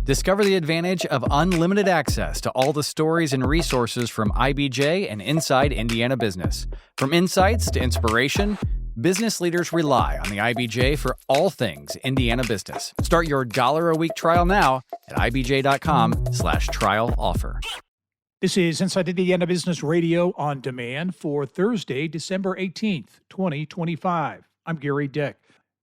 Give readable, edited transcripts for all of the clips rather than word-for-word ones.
Discover the advantage of unlimited access to all the stories and resources from IBJ and Inside Indiana Business. From insights to inspiration, business leaders rely on the IBJ for all things Indiana business. Start your $1 a week trial now at ibj.com/trial offer. This is Inside Indiana Business Radio on demand for Thursday, December 18th, 2025. I'm Gary Dick.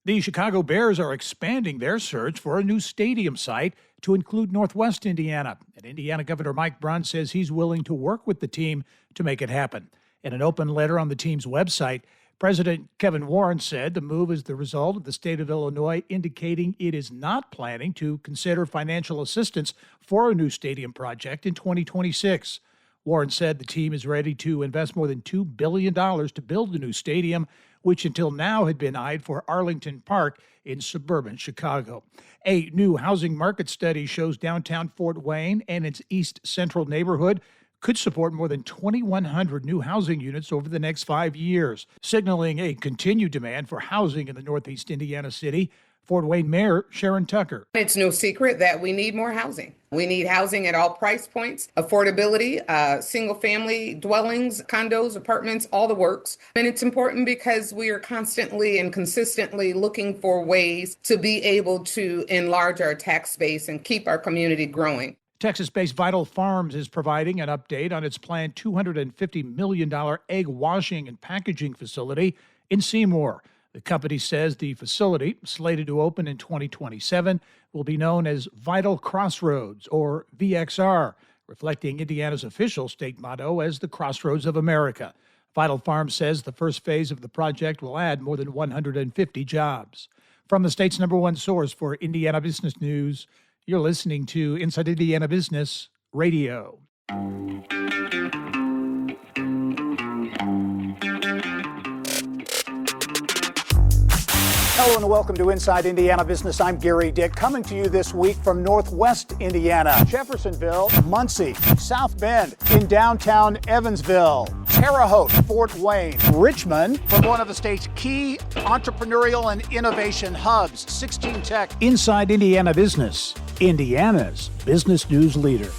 The Chicago Bears are expanding their search for a new stadium site to include Northwest Indiana. And Indiana Governor Mike Brown says he's willing to work with the team to make it happen. In an open letter on the team's website, President Kevin Warren said the move is the result of the state of Illinois indicating it is not planning to consider financial assistance for a new stadium project in 2026. Warren said the team is ready to invest more than $2 billion to build the new stadium, which until now had been eyed for Arlington Park in suburban Chicago. A new housing market study shows downtown Fort Wayne and its east central neighborhood could support more than 2,100 new housing units over the next 5 years, signaling a continued demand for housing in the northeast Indiana city. Fort Wayne Mayor Sharon Tucker. It's no secret that we need more housing. We need housing at all price points, affordability, single-family dwellings, condos, apartments, all the works. And it's important because we are constantly and consistently looking for ways to be able to enlarge our tax base and keep our community growing. Texas-based Vital Farms is providing an update on its planned $250 million egg washing and packaging facility in Seymour. The company says the facility, slated to open in 2027, will be known as Vital Crossroads, or VXR, reflecting Indiana's official state motto as the Crossroads of America. Vital Farms says the first phase of the project will add more than 150 jobs. From the state's #1 source for Indiana business news, you're listening to Inside Indiana Business Radio. Hello and welcome to Inside Indiana Business. I'm Gary Dick, coming to you this week from Northwest Indiana, Jeffersonville, Muncie, South Bend, in downtown Evansville, Terre Haute, Fort Wayne, Richmond, from one of the state's key entrepreneurial and innovation hubs, 16 Tech. Inside Indiana Business, Indiana's business news leader.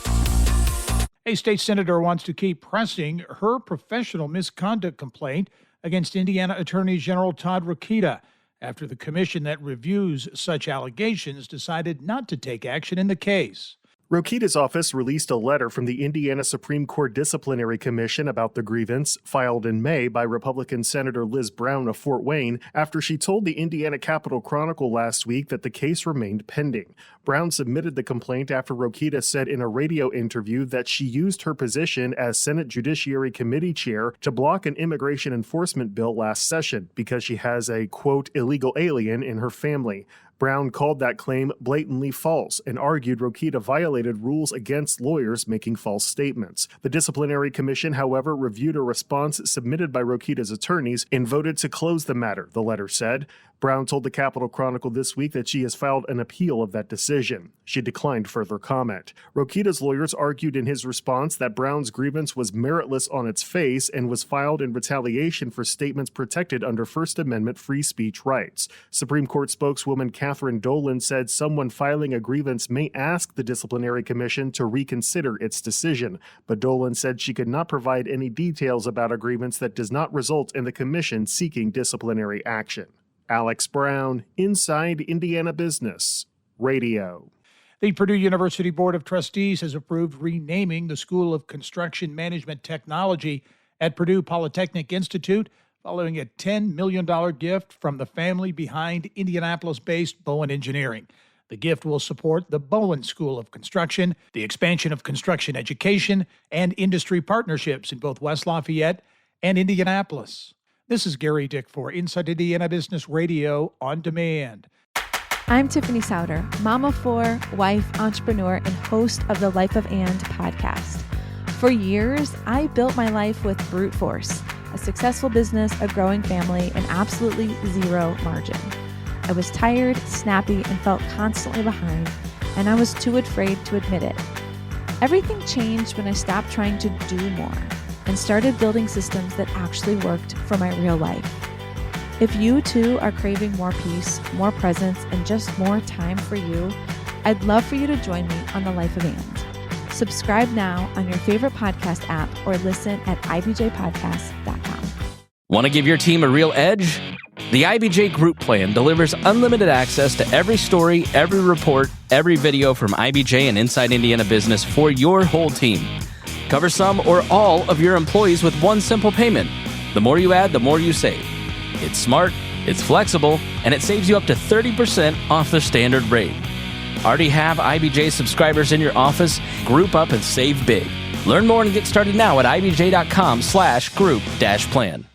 A state senator wants to keep pressing her professional misconduct complaint against Indiana Attorney General Todd Rokita after the commission that reviews such allegations decided not to take action in the case. Rokita's office released a letter from the Indiana Supreme Court Disciplinary Commission about the grievance filed in May by Republican Senator Liz Brown of Fort Wayne after she told the Indiana Capitol Chronicle last week that the case remained pending. Brown submitted the complaint after Rokita said in a radio interview that she used her position as Senate Judiciary Committee chair to block an immigration enforcement bill last session because she has a, quote, illegal alien in her family. Brown called that claim blatantly false and argued Rokita violated rules against lawyers making false statements. The disciplinary commission, however, reviewed a response submitted by Rokita's attorneys and voted to close the matter, the letter said. Brown told the Capitol Chronicle this week that she has filed an appeal of that decision. She declined further comment. Rokita's lawyers argued in his response that Brown's grievance was meritless on its face and was filed in retaliation for statements protected under First Amendment free speech rights. Supreme Court spokeswoman Catherine Dolan said someone filing a grievance may ask the disciplinary commission to reconsider its decision, but Dolan said she could not provide any details about a grievance that does not result in the commission seeking disciplinary action. Alex Brown, Inside Indiana Business Radio. The Purdue University Board of Trustees has approved renaming the School of Construction Management Technology at Purdue Polytechnic Institute following a $10 million gift from the family behind Indianapolis-based Bowen Engineering. The gift will support the Bowen School of Construction, the expansion of construction education, and industry partnerships in both West Lafayette and Indianapolis. This is Gary Dick for Inside Indiana Business Radio on Demand. I'm Tiffany Souter, mom of four, wife, entrepreneur, and host of the Life of And podcast. For years, I built my life with brute force, a successful business, a growing family, and absolutely zero margin. I was tired, snappy, and felt constantly behind, and I was too afraid to admit it. Everything changed when I stopped trying to do more and started building systems that actually worked for my real life. If you too are craving more peace, more presence, and just more time for you, I'd love for you to join me on the Life of And. Subscribe now on your favorite podcast app or listen at ibjpodcast.com. Want to give your team a real edge? The IBJ Group Plan delivers unlimited access to every story, every report, every video from IBJ and Inside Indiana Business for your whole team. Cover some or all of your employees with one simple payment. The more you add, the more you save. It's smart, it's flexible, and it saves you up to 30% off the standard rate. Already have IBJ subscribers in your office? Group up and save big. Learn more and get started now at ibj.com/group-plan.